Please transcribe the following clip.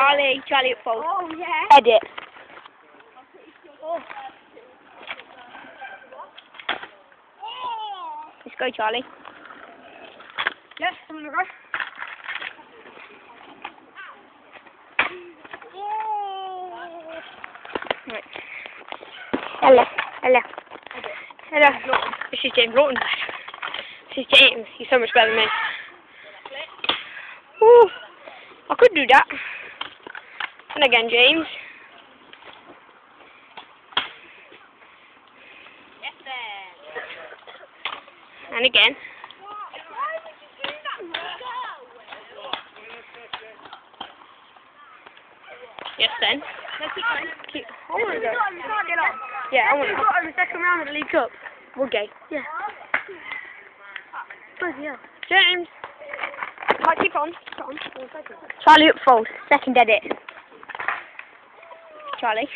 Charlie. Charlie at fault. Oh, yeah. Edit. Oh. Let's go, Charlie. Yes, I'm gonna go. Right. Hello. Hello. Hello. This is James Lawton. This is James. He's so much better than me. Ooh. I could do that. And again, James. Yes, then. And again. Yes, then. Let's keep going. I want to go. You can't get on. Yeah, I want to We've go. got the second round of the League Cup. We're gay. Yeah. Bloody hell. James. Right, keep on. Keep on. Charlie up fold. Second edit. Charlie.